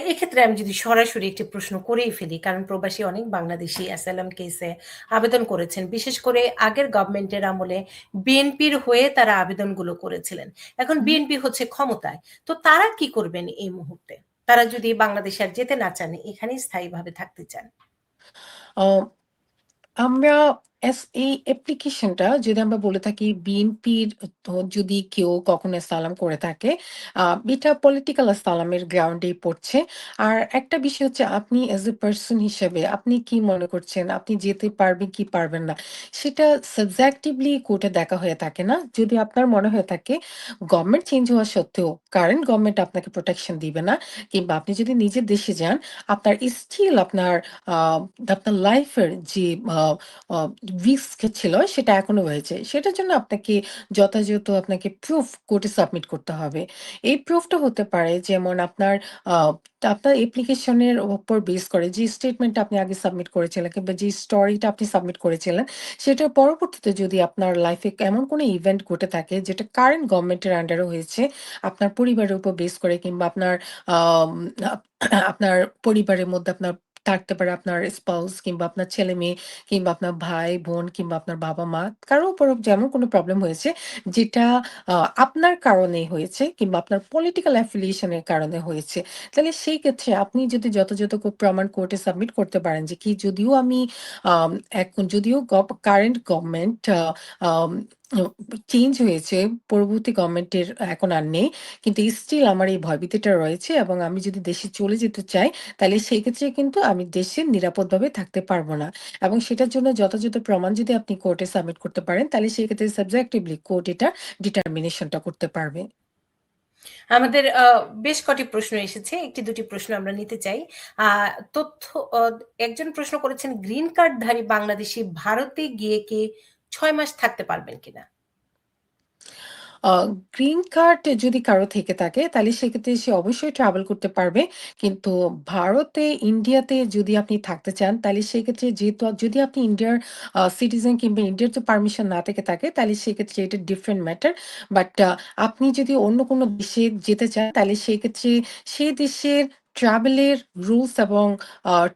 এক্ষেত্রে আমি যদি সরাসরি একটি প্রশ্ন করেই ফেলি, কারণ প্রবাসী অনেক বাংলাদেশী অ্যাসাইলাম কেসে আবেদন করেছেন। বিশেষ করে আগের গভর্নমেন্টের আমলে বিএনপির হয়ে তারা আবেদনগুলো করেছিলেন। এখন হুম। বিএনপি হচ্ছে ক্ষমতায়। তো তারা কি করবেন এই মুহূর্তে? তারা যদি বাংলাদেশে আর যেতে না চান, এখানেই স্থায়ীভাবে থাকতে চান? আ আমরা এই অ্যাপ্লিকেশনটা যদি আমরা বলে থাকি বিএনপির যদি কেউ কখনো সালাম করে থাকে, আ এটা পলিটিক্যাল সালামের গ্রাউন্ডেই পড়ছে। আর একটা বিষয় হচ্ছে আপনি অ্যাজ এ পারসন হিসেবে আপনি কি মনে করছেন, আপনি যেতে পারবেন কি পারবেন না, সেটা সাবজেক্টিভলি কোর্টে দেখা হয়ে থাকে না। যদি আপনার মনে হয়ে থাকে গভর্নমেন্ট চেঞ্জ হওয়া সত্ত্বেও কারেন্ট গভর্নমেন্ট আপনাকে প্রোটেকশন দিবে না, কিংবা আপনি যদি নিজের দেশে যান, আপনার স্টিল আ আপনার লাইফের যে আ আ রিস্ক ছিল সেটা এখনো রয়েছে। সেটার জন্য আপনাকে যথাযথ আপনাকে প্রুফ কোর্টে সাবমিট করতে হবে। এই প্রুফটা হতে পারে যেমন আ আপনার অ্যাপ্লিকেশনের উপর বেস করে যে স্টেটমেন্টটা আপনি আগে সাবমিট করেছিলেন কিংবা যে স্টোরিটা আপনি সাবমিট করেছিলেন, সেটার পরবর্তীতে যদি আপনার লাইফে এমন কোনো ইভেন্ট ঘটে থাকে যেটা কারেন্ট গভর্নমেন্টের আন্ডারে হয়েছে, আপনার পরিবারের উপর বেস করে কিংবা আম আপ আপনার পরিবারের মধ্যে থাকতে পারে আপনার স্পাউস কিংবা আপনার ছেলে-মেয়ে কিংবা আপনার ভাই-বোন কিংবা আপনার বাবা-মা, কারো উপর যেমন কোনো প্রবলেম হয়েছে যেটা আ আপনার কারণেই হয়েছে কিংবা আপনার পলিটিক্যাল অ্যাফিলিয়েশন এর কারণে হয়েছে। তাহলে সেই ক্ষেত্রে আপনি যদি যথাযথ প্রমাণ কোর্টে সাবমিট করতে পারেন যে কি যদিও আমি আম এখন যদিও কারেন্ট গভর্নমেন্ট আম ও চেঞ্জ হয়েছে, পরবর্তী গভর্নমেন্টের এখন আর নেই। কিন্তু স্টিল আমার এই ভয়ভীতিটা রয়েছে এবং আমি যদি দেশে চলে যেতে চাই, তাহলে সেই ক্ষেত্রে কিন্তু আমি দেশে নিরাপদভাবে থাকতে পারব না। এবং সেটার জন্য যথাযথ প্রমাণ যদি আপনি কোর্টে সাবমিট করতে পারেন, তাহলে সেক্ষেত্রে সাবজেক্টিভলি কোর্ট এটা ডিটারমিনেশনটা করতে পারবে। আমাদের বেশ কটি প্রশ্ন এসেছে। ১টি-২টি প্রশ্ন আমরা নিতে চাই। আ তথ্য অ একজন প্রশ্ন করেছেন, গ্রিন কার্ডধারী বাংলাদেশী ভারতে গিয়ে কি ৬ মাস থাকতে পারবেন কিনা? আ গ্রিন কার্ড যদি কারো থেকে থাকে, তাহলে সেক্ষেত্রে সে অবশ্যই ট্রাভেল করতে পারবে। কিন্তু ভারতে, ইন্ডিয়াতে যদি আপনি থাকতে চান, তাহলে সেক্ষেত্রে যেহেতু যদি আপনি ইন্ডিয়ার সিটিজেন কিংবা ইন্ডিয়ার যে পারমিশন না থেকে থাকে, তাহলে সেক্ষেত্রে এটা ডিফারেন্ট ম্যাটার। বাট আপনি যদি অন্য কোনো দেশে যেতে চান, তাহলে সেক্ষেত্রে সেই দেশের ট্রাভেলের রুলস এবং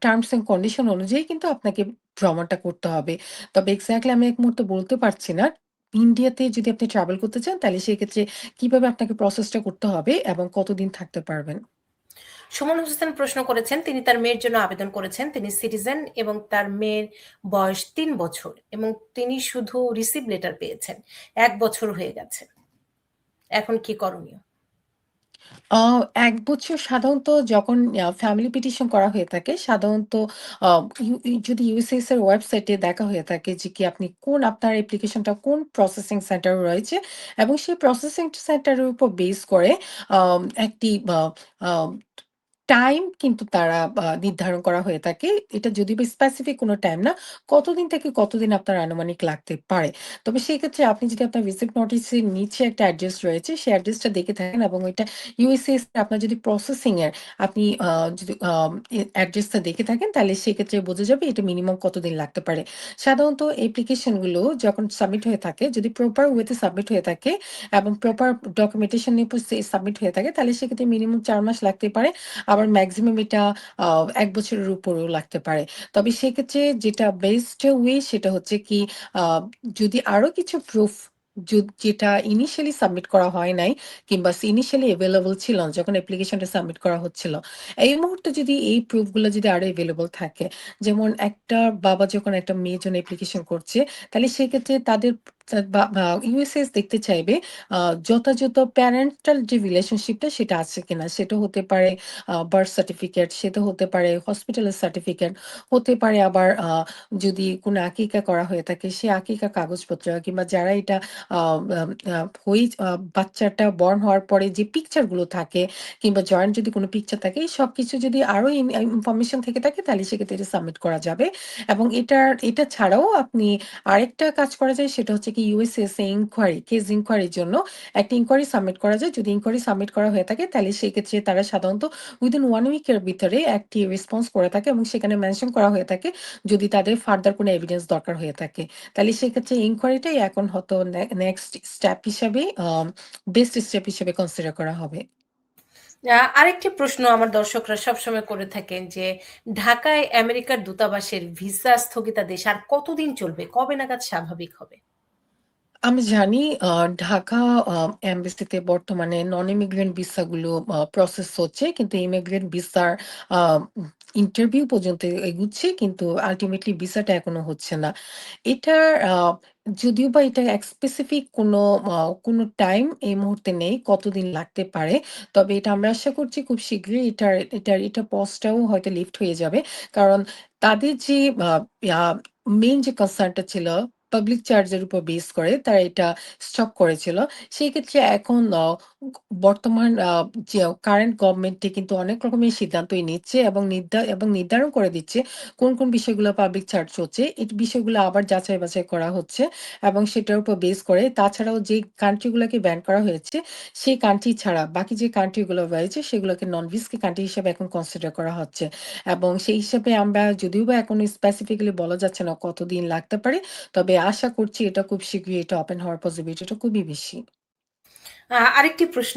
টার্মস অ্যান্ড কন্ডিশন অনুযায়ী কিন্তু আপনাকে ভ্রমণটা করতে হবে। তবে এক্সাক্টলি আমি এক মুহূর্তে বলতে পারছি না। ইন্ডিয়াতে যদি আপনি ট্রাভেল করতে চান, তাহলে সেক্ষেত্রে কিভাবে আপনাকে প্রসেসটা করতে হবে এবং কতদিন থাকতে পারবেন? সুমন হোসেন প্রশ্ন করেছেন, তিনি তার মেয়ের জন্য আবেদন করেছেন। তিনি সিটিজেন এবং তার মেয়ের বয়স ৩ বছর এবং তিনি শুধু রিসিভ লেটার পেয়েছেন। ১ বছর হয়ে গেছে। এখন কি করণীয়? আ ১ বছর সাধারণত যখন ফ্যামিলি পিটিশন করা হয়ে থাকে, সাধারণত আ ইউ ই যদি ইউএসসিএস এর ওয়েবসাইটে দেখা হয়ে থাকে যে কি আপনি আপনার অ্যাপ্লিকেশনটা কোন প্রসেসিং সেন্টারে রয়েছে এবং সেই প্রসেসিং সেন্টারের উপর বেস করে একটি আ আ টাইম কিন্তু তারা নির্ধারণ করা হয়ে থাকে। এটা যদিও বা স্পেসিফিক কোনো টাইম না। কতদিন থেকে কতদিন আপনার আনুমানিক লাগতে পারে। তবে সেক্ষেত্রে আপনি যদি আপনার রিসিপ্ট নোটিসের নিচে একটা অ্যাড্রেস রয়েছে, সেই অ্যাড্রেসটা দেখে থাকেন এবং ওইটা ইউএসসিএস আপনার যদি প্রসেসিং এর আপনি যদি অ্যাড্রেসটা দেখে থাকেন, তাহলে সেক্ষেত্রে বোঝা যাবে এটা মিনিমাম কতদিন লাগতে পারে। সাধারণত অ্যাপ্লিকেশন গুলো যখন সাবমিট হয়ে থাকে, যদি প্রপার ওয়েতে সাবমিট হয়ে থাকে এবং প্রপার ডকুমেন্টেশন নিয়ে সাবমিট হয়ে থাকে, তাহলে সেক্ষেত্রে মিনিমাম ৪ মাস লাগতে পারে। আবার মেক্সিমাম এটা আ ১ বছরের উপরেও লাগতে পারে। তবে সেক্ষেত্রে যেটা বেস্ট ওয়ে সেটা হচ্ছে কি আ যদি আরো কিছু প্রুফ যেটা ইনিশিয়ালি সাবমিট করা হয় নাই কিংবা ইনিশিয়ালি এভেইলেবল ছিল না যখন অ্যাপ্লিকেশনটা সাবমিট করা হচ্ছিল। এই মুহূর্তে যদি এই প্রুফ গুলো যদি আরো এভেইলেবল থাকে, যেমন একটা বাবা যখন একটা মেয়ের জন্য অ্যাপ্লিকেশন করছে, তাহলে সেক্ষেত্রে তাদের বা ইউএসএস দেখতে চাইবে আ যথাযথ প্যারেন্টাল যে রিলেশনশিপটা সেটা আছে কিনা। সেটা হতে পারে বার্থ সার্টিফিকেট, সেটা হতে পারে হসপিটালের সার্টিফিকেট, হতে পারে আবার যদি কোনো আকিকা করা হয়ে থাকে, সে আকিকা কাগজপত্র কিংবা যারা এটা আ আম আ হই আ বাচ্চাটা বর্ন হওয়ার পরে যে পিকচার গুলো থাকে কিংবা জয়েন্ট যদি কোনো পিকচার থাকে, এই সবকিছু যদি আরো ইনফরমেশন থেকে থাকে, তাহলে সেক্ষেত্রে এটা সাবমিট করা যাবে। এবং এটা ছাড়াও আপনি আরেকটা কাজ করা যায়, সেটা হচ্ছে কি ইউএসসিএস এ কেস ইনকোয়ারির জন্য একটা ইনকোয়ারি সাবমিট করা যায়। যদি ইনকোয়ারি সাবমিট করা হয়ে থাকে, তাহলে সেক্ষেত্রে তারা সাধারণত উইদিন 1 উইকের ভিতরে একটি রেসপন্স করে থাকে এবং সেখানে মেনশন করা হয়ে থাকে যদি তাদের ফার্দার কোনো এভিডেন্স দরকার হয়ে থাকে। তাহলে সেক্ষেত্রে ইনকোয়ারিটাই এখন হয়তো নেক্সট স্টেপ হিসাবে বেস্ট স্টেপ হিসেবে কনসিডার করা হবে। আরেকটি প্রশ্ন আমার দর্শকরা সবসময় করে থাকেন যে, ঢাকায় আমেরিকার দূতাবাসের ভিসা স্থগিতাদেশ আর কতদিন চলবে? কবে নাগাদ স্বাভাবিক হবে? আমি জানি ঢাকা আ এমবাসিতে বর্তমানে নন ইমিগ্রেন্ট ভিসাগুলো প্রসেস হচ্ছে। কিন্তু ইমিগ্রেন্ট ভিসার আ ইন্টারভিউ পর্যন্ত এগুচ্ছে কিন্তু আল্টিমেটলি ভিসাটা এখনো হচ্ছে না। এটার যদিও বা এটা স্পেসিফিক কোনো টাইম এই মুহূর্তে নেই, কতদিন লাগতে পারে। তবে এটা আমরা আশা করছি খুব শীঘ্রই এটা পজটাও হয়তো লিফট হয়ে যাবে। কারণ তাদের যে আ ইয়া মেইন যে কনসার্নটা ছিল পাবলিক চার্জ এর উপর বেস করে তারা এটা স্টপ করেছিল। সেই ক্ষেত্রে এখন বর্তমান যে কারেন্ট গভর্নমেন্টে কিন্তু অনেক রকমের সিদ্ধান্তই নিচ্ছে এবং নির্ধারণ করে দিচ্ছে কোন বিষয়গুলো পাবলিক চার্জ হচ্ছে। এই বিষয়গুলো আবার যাচাই-বাছাই করা হচ্ছে এবং সেটার উপর বেস করে তাছাড়াও যে কান্ট্রি গুলাকে ব্যান করা হয়েছে, সেই কান্ট্রি ছাড়া বাকি যে কান্ট্রি গুলো রয়েছে সেগুলোকে নন রিস্কি কান্ট্রি হিসেবে এখন কনসিডার করা হচ্ছে। এবং সেই হিসাবে আমরা যদিও বা এখনো স্পেসিফিক্যালি বলা যাচ্ছে না কতদিন লাগতে পারে। তবে আশা করছি এটা খুব শীঘ্রই এটা ওপেন হওয়ার পসিবিলিটিটা খুবই বেশি। আরেকটি প্রশ্ন